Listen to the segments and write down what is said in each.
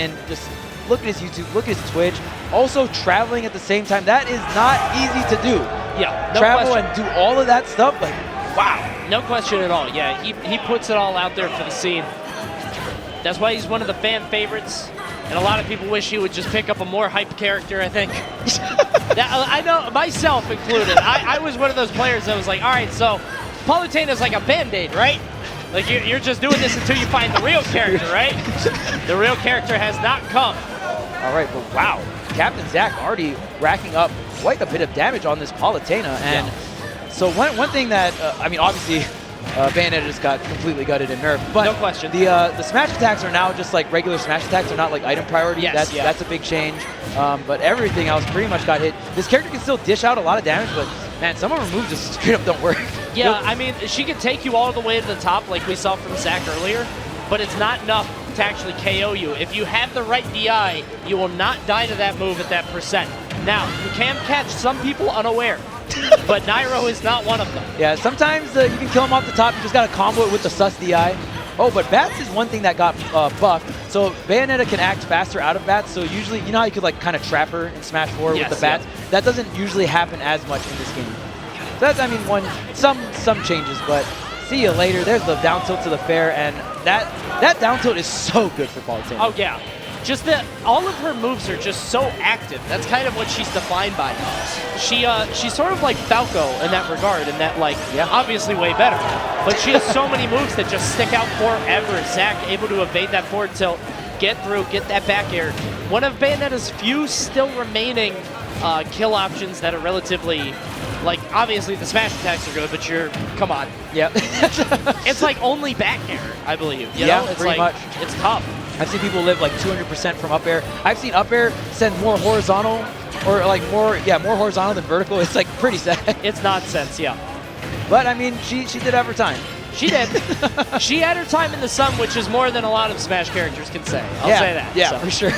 in, just look at his YouTube, look at his Twitch. Also traveling at the same time, that is not easy to do. Yeah, no Travel question. and do all of that stuff, like, wow. No question at all. Yeah, he puts it all out there for the scene. That's why he's one of the fan favorites. And a lot of people wish he would just pick up a more hype character, I think. I know, myself included. I was one of those players that was like, all right, so Palutena is like a Band-Aid, right? Like, you're just doing this until you find the real character, right? The real character has not come. All right, but wow. CaptainZack already racking up quite a bit of damage on this Palutena. And so one thing that, I mean, obviously, Bayonetta just got completely gutted and nerfed. But no question. The smash attacks are now just like regular smash attacks. They're not like item priority. Yes, that's a big change. But everything else pretty much got hit. This character can still dish out a lot of damage, but man, some of her moves just straight up don't work. Yeah, I mean, she can take you all the way to the top like we saw from Zack earlier, but it's not enough to actually KO you. If you have the right DI, you will not die to that move at that percent. Now, you can catch some people unaware, but Nairo is not one of them. Yeah, sometimes you can kill him off the top. You just got to combo it with the sus DI. Oh, but bats is one thing that got buffed. So Bayonetta can act faster out of bats. So usually, you know how you could like kind of trap her and smash forward with the bats? Yeah. That doesn't usually happen as much in this game. So that's, I mean, some changes, but see you later. There's the down tilt to the fair, and that down tilt is so good for Palutena. Oh yeah, just that all of her moves are just so active. That's kind of what she's defined by. She's sort of like Falco in that regard, in that like obviously way better, but she has so many moves that just stick out forever. Zack able to evade that forward tilt, get through, get that back air. One of Bayonetta's few still remaining kill options that are relatively, like, obviously the smash attacks are good, but come on. Yep. It's like only back air, I believe. You know? It's pretty like, much. It's tough. I've seen people live like 200% from up air. I've seen up air send more horizontal, or like more horizontal than vertical. It's like pretty sad. It's nonsense, yeah. But I mean, she did have her time. She did. She had her time in the sun, which is more than a lot of Smash characters can say. I'll say that. Yeah, so. for sure.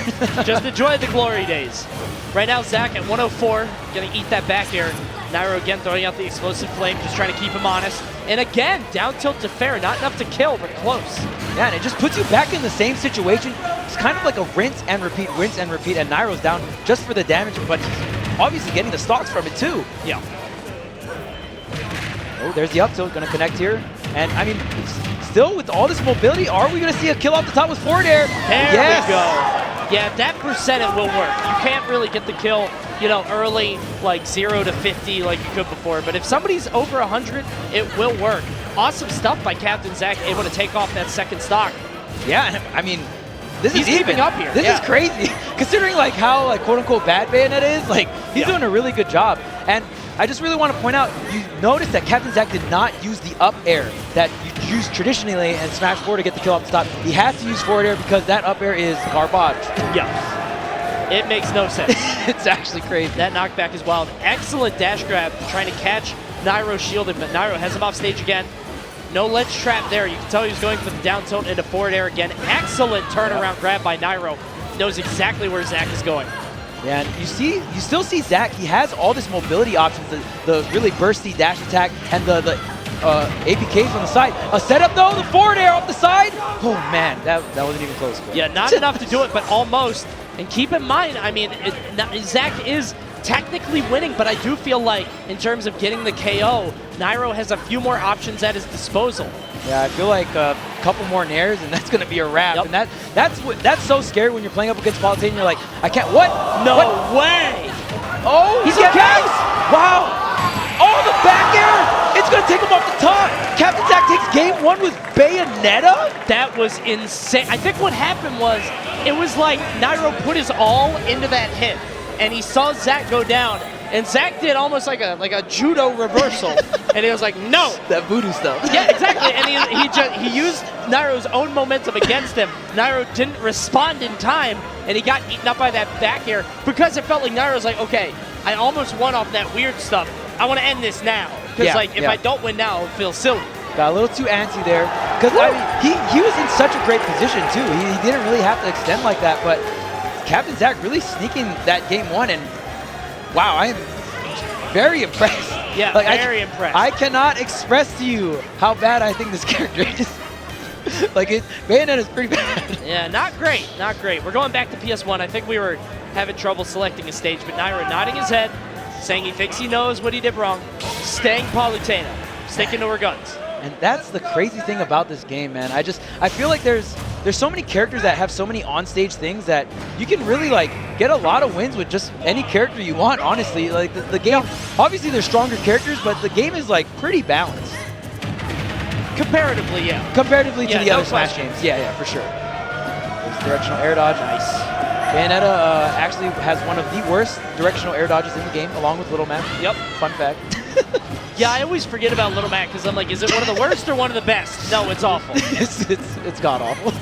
Just enjoy the glory days. Right now, Zack at 104, gonna eat that back air. Nairo again throwing out the explosive flame, just trying to keep him honest. And again, down tilt to fair, not enough to kill, but close. Yeah, and it just puts you back in the same situation. It's kind of like a rinse and repeat, and Nairo's down just for the damage, but he's obviously getting the stocks from it too. Yeah. Oh, there's the up tilt, gonna connect here. And I mean, still with all this mobility, are we gonna see a kill off the top with forward air? There we go. Yeah, that percent it will work. You can't really get the kill, you know, early, like 0 to 50 like you could before. But if somebody's over 100, it will work. Awesome stuff by CaptainZack, able to take off that second stock. Yeah, I mean, this he's is keeping up here. This is crazy, considering like how like quote unquote bad Bayonetta is. Like he's doing a really good job. And I just really want to point out, you notice that CaptainZack did not use the up air that you use traditionally and smash forward to get the kill off the top. He has to use forward air because that up air is garbage. Yeah. It makes no sense. It's actually crazy. That knockback is wild. Excellent dash grab, trying to catch Nairo shielded, but Nairo has him off stage again. No ledge trap there. You can tell he was going for the down tilt into forward air again. Excellent turnaround grab by Nairo. Knows exactly where Zack is going. Yeah, and you still see Zack. He has all this mobility options, the really bursty dash attack and the APKs on the side. A setup though, the forward air off the side. Oh man, that wasn't even close. But. Yeah, not enough to do it, but almost. And keep in mind, I mean, Zack is technically winning, but I do feel like in terms of getting the KO, Nairo has a few more options at his disposal. Yeah, I feel like a couple more nairs and that's gonna be a wrap. Yep. And that's so scary when you're playing up against Palutena and you're like, I can't. What? No what? way! Oh, he's getting nice! Wow! Oh, the back air! It's gonna take him off the top. CaptainZack takes game 1 with Bayonetta. That was insane. I think what happened was it was like Nairo put his all into that hit, and he saw Zack go down. And Zack did almost like a judo reversal, and he was like, "No!" That voodoo stuff. Yeah, exactly. And he used Nairo's own momentum against him. Nairo didn't respond in time, and he got eaten up by that back air because it felt like Nairo's like, "Okay, I almost won off that weird stuff. I want to end this now because if I don't win now, it feels silly." Got a little too antsy there because I mean, he was in such a great position too. He didn't really have to extend like that, but CaptainZack really sneaking that game 1 and. Wow, I am very impressed. Yeah, like, very impressed. I cannot express to you how bad I think this character is. Like, Bayonetta's pretty bad. Yeah, not great, not great. We're going back to PS1. I think we were having trouble selecting a stage, but Nairo nodding his head, saying he thinks he knows what he did wrong, staying Palutena, sticking to her guns. And that's the crazy thing about this game, man. I feel like there's so many characters that have so many on-stage things that you can really like get a lot of wins with just any character you want, honestly. Like the game, obviously there's stronger characters, but the game is like pretty balanced. Comparatively, yeah. Comparatively to the no other Smash games. Yeah, for sure. There's directional air dodge. Nice. Bayonetta actually has one of the worst directional air dodges in the game, along with Little Mac. Yep. Fun fact. Yeah, I always forget about Little Mac because I'm like, is it one of the worst or one of the best? No, it's awful. it's god-awful.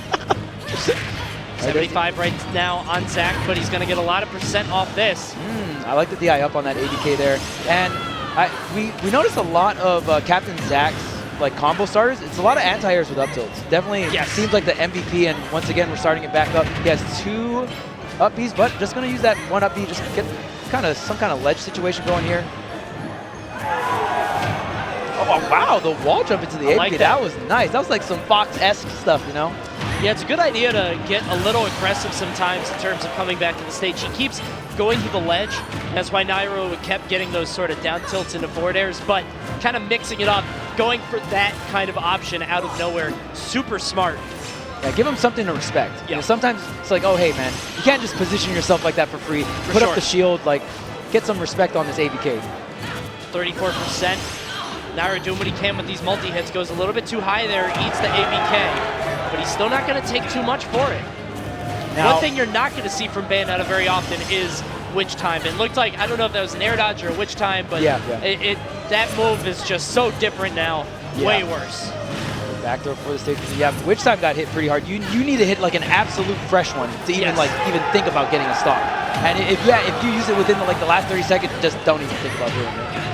75 right now on Zack, but he's going to get a lot of % off this. I like the DI up on that ABK there. And we noticed a lot of CaptainZack's like combo starters. It's a lot of anti-airs with up tilts. Definitely seems like the MVP, and once again, we're starting it back up. He has 2 up Bs, but just going to use that 1 up B, just get some kind of ledge situation going here. Oh, wow, the wall jump into the ABK, like that was nice. That was like some Fox-esque stuff, you know? Yeah, it's a good idea to get a little aggressive sometimes in terms of coming back to the stage. He keeps going to the ledge. That's why Nairo kept getting those sort of down tilts into forward airs, but kind of mixing it up, going for that kind of option out of nowhere. Super smart. Yeah, give him something to respect. Yeah. You know, sometimes it's like, oh, hey, man, you can't just position yourself like that for free. Put up the shield, like, get some respect on this ABK. 34%. Nairo doing what he can with these multi-hits, goes a little bit too high there, eats the ABK, but he's still not going to take too much for it. Now, one thing you're not going to see from Bayonetta very often is witch time. It looked like, I don't know if that was an air dodge or a witch time, but that move is just so different now, way worse. Back throw for the stage. Yeah, witch time got hit pretty hard. You need to hit like an absolute fresh one to even even think about getting a stock. And if you use it within the last 30 seconds, just don't even think about doing it.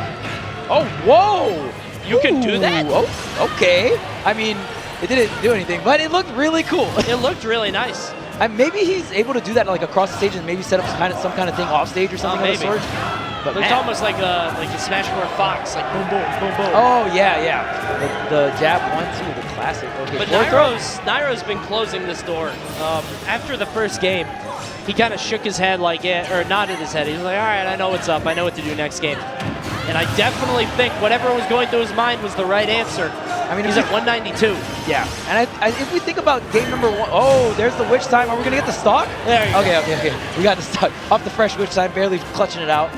Oh, whoa! You can do that? Oh, okay. I mean, it didn't do anything, but it looked really cool. It looked really nice. And maybe he's able to do that like across the stage and maybe set up some kind of thing off stage or something of the sort. But it's almost like a Smash 4 Fox, like boom, boom, boom, boom. Oh, yeah. The jab 1-2, the classic. Okay, but Nairo's been closing this door. After the first game, he kind of shook his head or nodded his head. He was like, all right, I know what's up. I know what to do next game. And I definitely think whatever was going through his mind was the right answer. I mean, he's at 192. Yeah, and if we think about game number 1, oh, there's the witch time. Are we going to get the stock? There you go. Okay. We got the stock. Off the fresh witch time, barely clutching it out.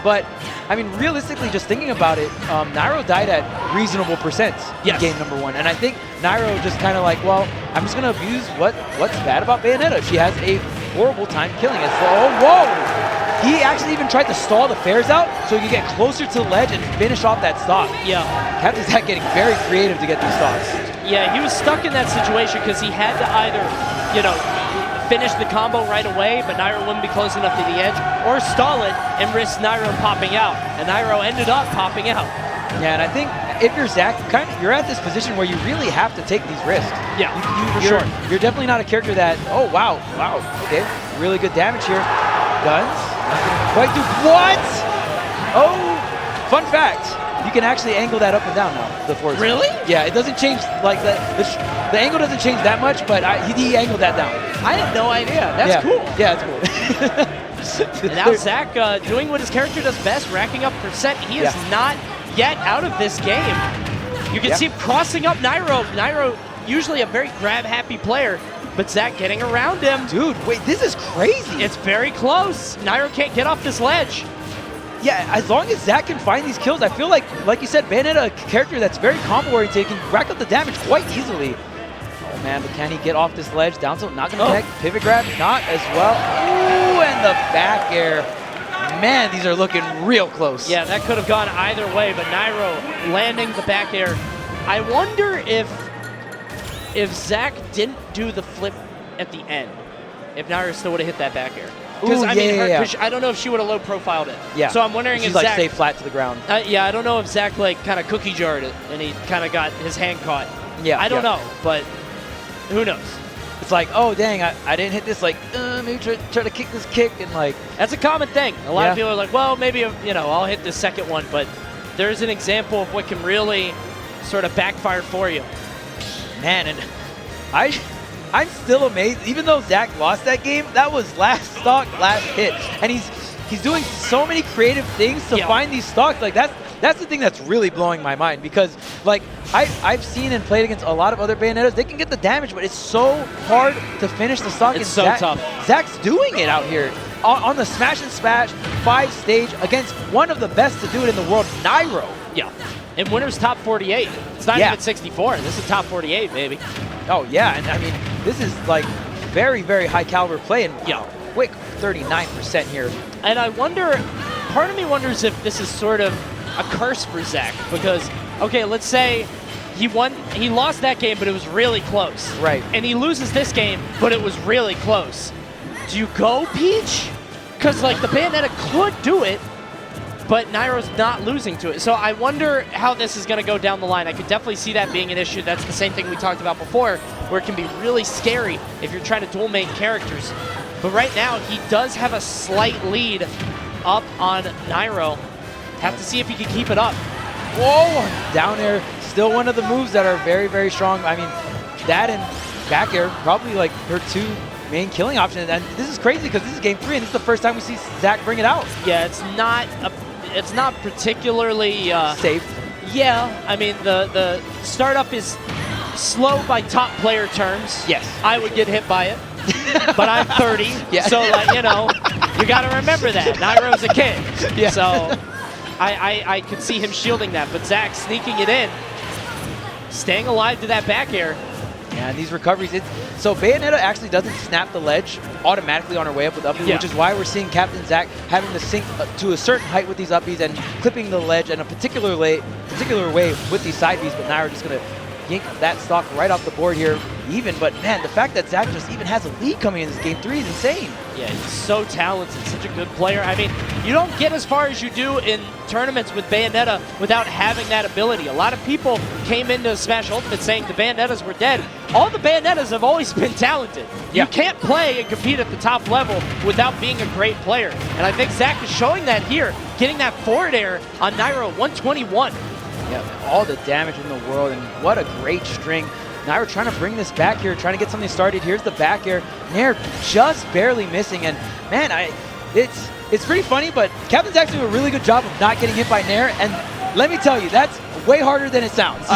But, I mean, realistically, just thinking about it, Nairo died at reasonable percents in game number 1. And I think Nairo just kind of like, well, I'm just going to abuse what's bad about Bayonetta. She has a horrible time killing it. So, oh, whoa! He actually even tried to stall the fares out so he could get closer to the ledge and finish off that stock. Yeah. CaptainZack getting very creative to get these stocks. Yeah, he was stuck in that situation because he had to either, finish the combo right away, but Nairo wouldn't be close enough to the edge, or stall it and risk Nairo popping out. And Nairo ended up popping out. Yeah, and I think if you're Zack, you're at this position where you really have to take these risks. Yeah, for sure. You're definitely not a character that, oh, wow, okay, really good damage here. Guns. Quite do what? Oh, fun fact. You can actually angle that up and down now. The forward. Really? Yeah, it doesn't change like the angle doesn't change that much, but he angled that down. I had no idea. That's cool. Yeah, it's cool. And now Zack doing what his character does best, racking up %. He is not yet out of this game. You can see him crossing up Nairo. Nairo, usually a very grab-happy player. But Zack getting around him. Dude, wait, this is crazy. It's very close. Nairo can't get off this ledge. Yeah, as long as Zack can find these kills, I feel like you said, Bayonetta, a character that's very combo-oriented, can rack up the damage quite easily. Oh, man, but can he get off this ledge? Down tilt, not going to connect. Pivot grab, not as well. Ooh, and the back air. Man, these are looking real close. Yeah, that could have gone either way, but Nairo landing the back air. I wonder if Zack didn't do the flip at the end, if Nairo still would have hit that back air. Because I don't know if she would have low profiled it. Yeah. So I'm wondering if Zack stay flat to the ground. Yeah, I don't know if Zack kind of cookie jarred it and he kind of got his hand caught. Yeah. I don't know, but who knows? It's like, oh dang, I didn't hit this. Maybe try to kick this kick and That's a common thing. A lot of people are like, well, maybe I'll hit the second one, but there's an example of what can really sort of backfire for you. Man, and I'm still amazed. Even though Zack lost that game, that was last stock, last hit, and he's doing so many creative things to find these stocks. Like that's the thing that's really blowing my mind, because like I've seen and played against a lot of other Bayonettas. They can get the damage, but it's so hard to finish the stock. It's so tough. Zack's doing it out here on the Smash and Smash 5 stage against one of the best to do it in the world, Nairo. Yeah. And winner's top 48. It's not even 64. This is top 48, baby. Oh, yeah. And I mean, this is like very, very high caliber play. And quick 39% here. And I wonder, part of me wonders if this is sort of a curse for Zack, because, okay, let's say he lost that game, but it was really close. Right. And he loses this game, but it was really close. Do you go Peach? Because, like, the Bayonetta could do it, but Nairo's not losing to it. So I wonder how this is going to go down the line. I could definitely see that being an issue. That's the same thing we talked about before, where it can be really scary if you're trying to dual main characters. But right now, he does have a slight lead up on Nairo. Have to see if he can keep it up. Whoa! Down air, still one of the moves that are very, very strong. I mean, that and back air, probably like her two main killing options. And this is crazy because this is game 3, and this is the first time we see Zack bring it out. Yeah, it's not particularly safe. Yeah, I mean the startup is slow by top player terms. Yes, I would get hit by it, but I'm 30, so like you got to remember that Nairo's a kid. Yeah. So I could see him shielding that, but Zack sneaking it in, staying alive to that back air. Yeah, and these recoveries, so Bayonetta actually doesn't snap the ledge automatically on her way up with up B, which is why we're seeing CaptainZack having to sink to a certain height with these up Bs and clipping the ledge in a particular way with these side Bs, but Nairo just going to yank that stock right off the board here even. But man, the fact that Zack just even has a lead coming in this game 3 is insane. Yeah, he's so talented, such a good player. I mean, you don't get as far as you do in tournaments with Bayonetta without having that ability. A lot of people came into Smash Ultimate saying the Bayonettas were dead. All the Bayonettas have always been talented. You can't play and compete at the top level without being a great player. And I think Zack is showing that here, getting that forward air on Nairo 121. Yeah, all the damage in the world, and what a great string. Nairo trying to bring this back here, trying to get something started. Here's the back air. Nair just barely missing, and man, it's pretty funny, but CaptainZack's doing a really good job of not getting hit by Nair, and let me tell you, that's way harder than it sounds.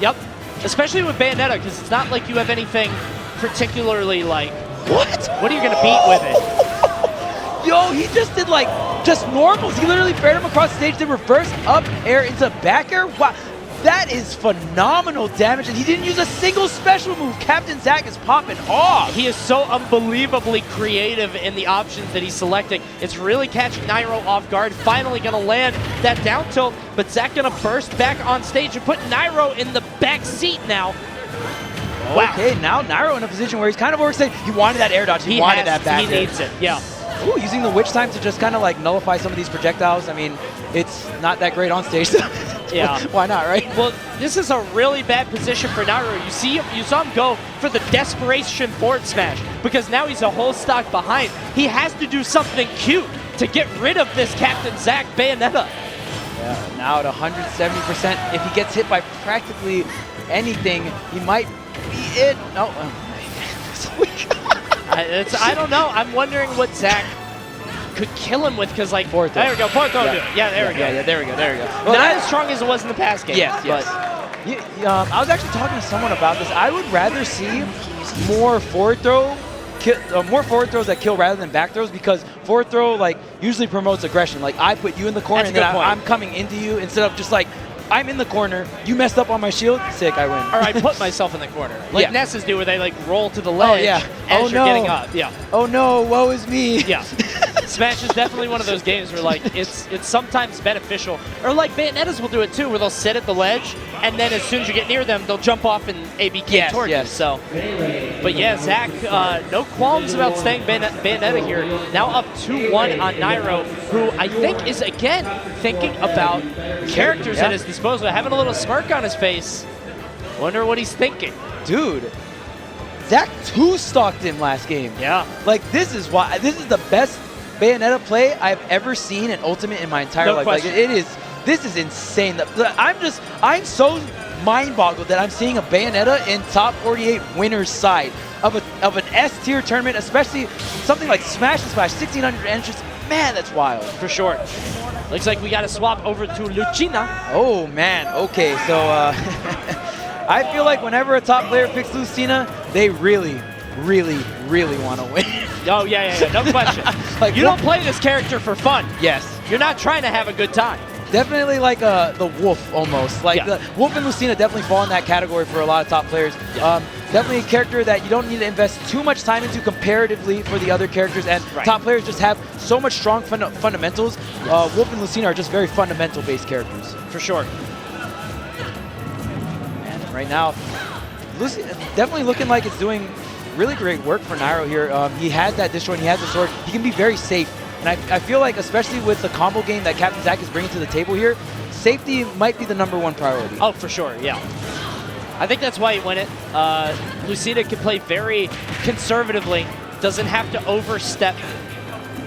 Yep. Especially with Bayonetta, because it's not like you have anything particularly like, what are you going to beat with it? Yo, he just did like, just normals. He literally fared him across the stage, did reverse up air into back air. Wow, that is phenomenal damage, and he didn't use a single special move. CaptainZack is popping off. He is so unbelievably creative in the options that he's selecting. It's really catching Nairo off guard. Finally going to land that down tilt, but Zack going to burst back on stage and put Nairo in the back seat now. Okay, now Nairo in a position where he's kind of overextended. He wanted that air dodge. He wanted that back air. He needs it, yeah. Ooh, using the witch time to just kind of like nullify some of these projectiles. I mean, it's not that great on stage. Yeah. Why not, right? Well, this is a really bad position for Nairo. You saw him go for the desperation forward smash because now he's a whole stock behind. He has to do something cute to get rid of this CaptainZack Bayonetta. Yeah, now at 170%. If he gets hit by practically anything, he might be it. No. I don't know. I'm wondering what Zack could kill him with, because like, fourth there we go, fourth throw. Yeah, there we go. Yeah, there we go. Well, not as strong as it was in the past game. Yes. I was actually talking to someone about this. I would rather see more forward throws that kill rather than back throws, because forward throw like usually promotes aggression. Like I put you in the corner and then I'm coming into you instead of just like, I'm in the corner, you messed up on my shield, sick, I win. Or I put myself in the corner. Like Nesses do, where they like roll to the ledge as you're getting up. Yeah. Oh no, woe is me. Yeah. Smash is definitely one of those games where like it's sometimes beneficial. Or like Bayonettas will do it too, where they'll sit at the ledge and then as soon as you get near them, they'll jump off and ABK towards you. So, but yeah, Zack, no qualms about staying Bayonetta here. Now up 2-1 on Nairo, who I think is again thinking about characters at his disposal, having a little smirk on his face. Wonder what he's thinking. Dude, Zack 2-stalked him last game. Yeah. Like this is the best Bayonetta play I've ever seen in Ultimate in my entire life. Like this is insane. I'm so mind-boggled that I'm seeing a Bayonetta in top 48 winners side of an S-tier tournament, especially something like Smash and Splash, 1,600 entrants. Man, that's wild. For sure. Looks like we got to swap over to Lucina. Oh, man. Okay, so I feel like whenever a top player picks Lucina, they really want to win. Oh, yeah, no question. Like, you don't play this character for fun. Yes. You're not trying to have a good time. Definitely like the Wolf almost. Like the Wolf and Lucina definitely fall in that category for a lot of top players. Yeah. Definitely a character that you don't need to invest too much time into comparatively for the other characters, and top players just have so much strong fundamentals. Yes. Wolf and Lucina are just very fundamental-based characters. For sure. And right now, Lucina definitely looking like it's doing really great work for Nairo here. He has that destroy, and he has the sword. He can be very safe. And I feel like, especially with the combo game that CaptainZack is bringing to the table here, safety might be the #1 priority. Oh, for sure, yeah. I think that's why he won it. Lucina can play very conservatively, doesn't have to overstep.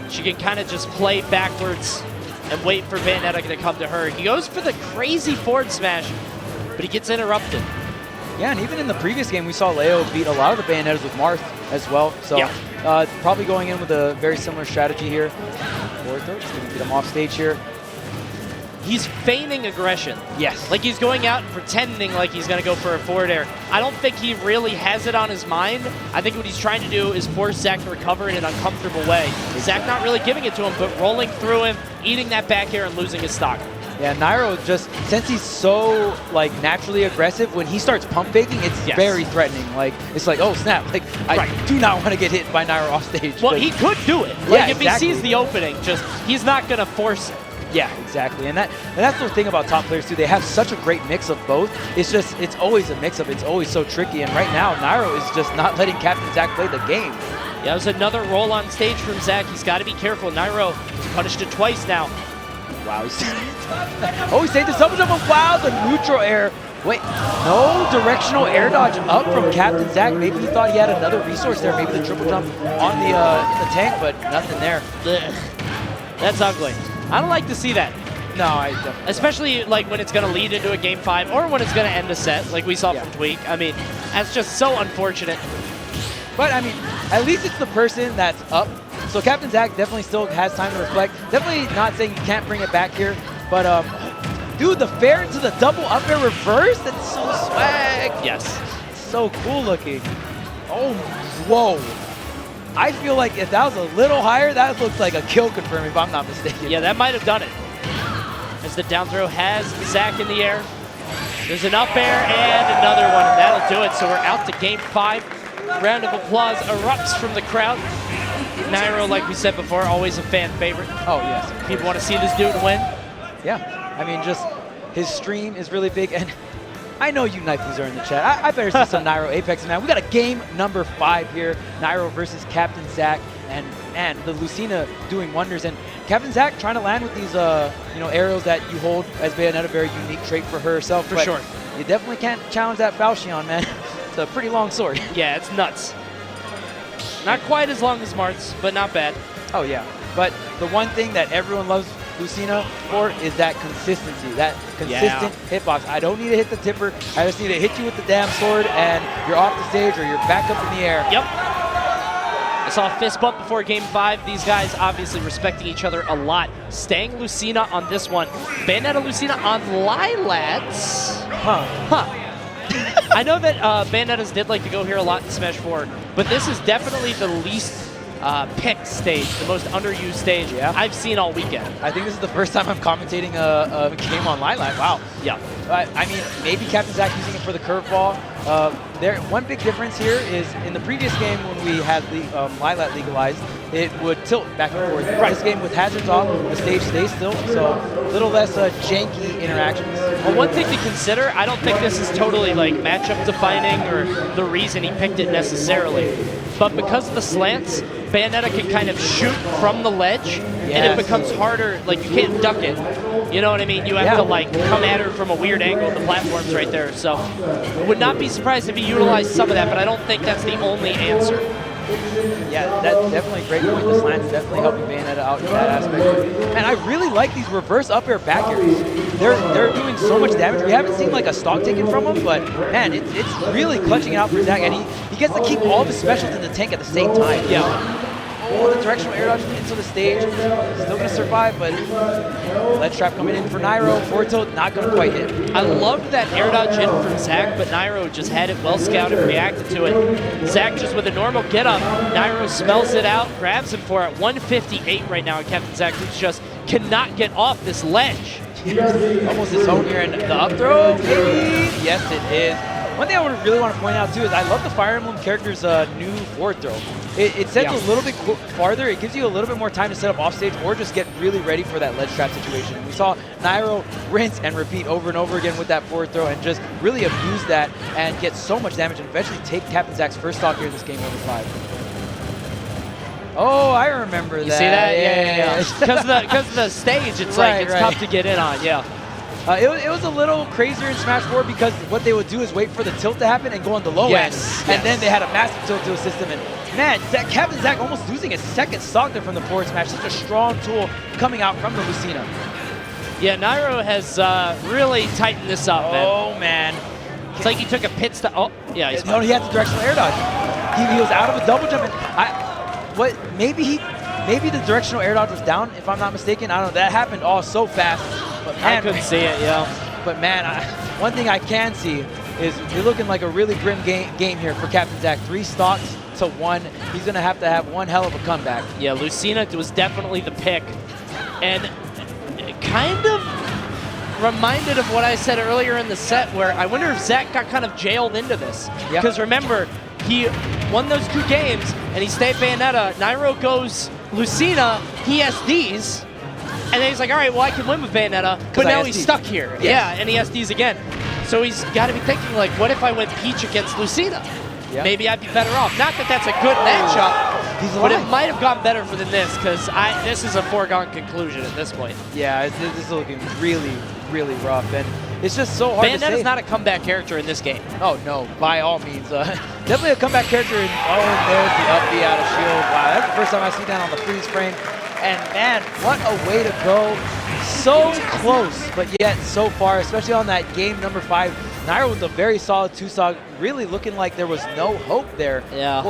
She can kind of just play backwards and wait for Bayonetta to come to her. He goes for the crazy forward smash, but he gets interrupted. Yeah, and even in the previous game, we saw Leo beat a lot of the Bayonettas with Marth as well. So probably going in with a very similar strategy here. Forward throw, just going to get him off stage here. He's feigning aggression. Yes. Like he's going out and pretending like he's going to go for a forward air. I don't think he really has it on his mind. I think what he's trying to do is force Zack to recover in an uncomfortable way. Zack not really giving it to him, but rolling through him, eating that back air and losing his stock. Yeah, Nairo just, since he's so like naturally aggressive, when he starts pump faking, it's very threatening. Like, it's like, oh snap, like I do not want to get hit by Nairo off stage. Well, he could do it. Like if he sees the opening, just he's not gonna force it. Yeah, exactly. And that's the thing about top players too. They have such a great mix of both. It's just, it's always a mix-up. It's always so tricky. And right now, Nairo is just not letting CaptainZack play the game. Yeah, it was another roll on stage from Zack. He's got to be careful. Nairo punished it twice now. Wow, he saved the double jump. Wow, the neutral air. Wait, no directional air dodge up from CaptainZack. Maybe he thought he had another resource there. Maybe the triple jump on the in the tank, but nothing there. That's ugly. I don't like to see that. No, I definitely especially like when it's going to lead into a game 5 or when it's going to end a set, like we saw from Tweak. I mean, that's just so unfortunate. But I mean, at least it's the person that's up. So CaptainZack definitely still has time to reflect. Definitely not saying you can't bring it back here, but dude, the fair into the double up air reverse, that's so swag. Yes. So cool looking. Oh, whoa. I feel like if that was a little higher, that looks like a kill confirm if I'm not mistaken. Yeah, that might have done it. As the down throw has Zack in the air. There's an up air and another one, and that'll do it. So we're out to game 5. Round of applause erupts from the crowd. Nairo, like we said before, always a fan favorite. Oh, yes. People want to see this dude win. Yeah. I mean, just his stream is really big, and I know you Knifeys are in the chat. I better see some Nairo Apex now. We got a game number 5 here. Nairo versus CaptainZack, and man, the Lucina doing wonders. And CaptainZack trying to land with these, aerials that you hold as Bayonetta, a very unique trait for herself. For sure. You definitely can't challenge that Falchion, man. It's a pretty long sword. Yeah, it's nuts. Not quite as long as Mart's, but not bad. Oh yeah, but the one thing that everyone loves Lucina for is that consistency, that consistent hitbox. I don't need to hit the tipper. I just need to hit you with the damn sword, and you're off the stage or you're back up in the air. Yep. I saw a fist bump before game 5. These guys obviously respecting each other a lot. Staying Lucina on this one. Bayonetta Lucina on Lilats. I know that Bayonettas did like to go here a lot in Smash 4, but this is definitely the least picked stage, the most underused stage I've seen all weekend. I think this is the first time I'm commentating a game on Lilac. Wow. Yeah. I mean, maybe CaptainZack using it for the curveball. One big difference here is in the previous game when we had the Lilac legalized, it would tilt back and forth. This game with hazards off, the stage stays still, so a little less janky interactions. Well, one thing to consider, I don't think this is totally like matchup defining or the reason he picked it necessarily, but because of the slants, Bayonetta can kind of shoot from the ledge, and it becomes harder, like you can't duck it. You know what I mean? You have to like come at her from a weird angle. The platform's right there, so I would not be surprised if he utilized some of that, but I don't think that's the only answer. Yeah, that's definitely a great point. The slant's definitely helping Bayonetta out in that aspect. And I really like these reverse up air back airs. They're doing so much damage. We haven't seen like a stock taken from him, but man, it's really clutching it out for Zack, and he gets to keep all of his specials in the tank at the same time. Yeah. Oh, the directional air dodge into the stage. Still going to survive, but ledge trap coming in for Nairo. Forward tilt not going to quite hit. I loved that air dodge in from Zack, but Nairo just had it well scouted, reacted to it. Zack just with a normal get up. Nairo spells it out, grabs him for it. 158 right now, and CaptainZack, who just cannot get off this ledge. Almost his own here, and the up throw, maybe? Yes, it is. One thing I would really want to point out too is I love the Fire Emblem character's new forward throw. It sets a little bit farther. It gives you a little bit more time to set up off stage or just get really ready for that ledge trap situation. We saw Nairo rinse and repeat over and over again with that forward throw and just really abuse that and get so much damage and eventually take CaptainZack's first stock here in this game over 5. Oh, I remember that. You see that? Yeah. Because of the stage, it's like it's tough to get in on. Yeah. It was a little crazier in Smash 4 because what they would do is wait for the tilt to happen and go on the low end. And then they had a massive tilt to a system. And man, CaptainZack almost losing his second stock there from the forward smash. Such a strong tool coming out from the Lucina. Yeah, Nairo has really tightened this up, man. Oh, man. It's like he took a pit stop. Oh, yeah, he's no, he had the directional air dodge. He was out of a double jump. And maybe the directional air dodge was down, if I'm not mistaken. I don't know. That happened all so fast. But man, I couldn't see it, yeah. But man, one thing I can see is you're looking like a really grim game here for CaptainZack. 3 stocks to 1. He's going to have one hell of a comeback. Yeah, Lucina was definitely the pick. And kind of reminded of what I said earlier in the set, where I wonder if Zack got kind of jailed into this. Because remember, he won those 2 games, and he stayed Bayonetta. Nairo goes Lucina, he has these. And then he's like, all right, well, I can win with Bayonetta, but now he's stuck here. Yes. Yeah, and he has these again. So he's got to be thinking, like, what if I went Peach against Lucina? Yep. Maybe I'd be better off. Not that that's a good matchup, but it might have gotten better than this, because this is a foregone conclusion at this point. Yeah, this is looking really, really rough, and it's just so hard to say. Bayonetta's not a comeback character in this game. Oh, no, by all means. Definitely a comeback character. There's the up B out of shield. Wow, that's the first time I see that on the freeze frame. And man, what a way to go. So close, but yet so far, especially on that game number 5. Nairo with a very solid 2-stock, really looking like there was no hope there. Yeah.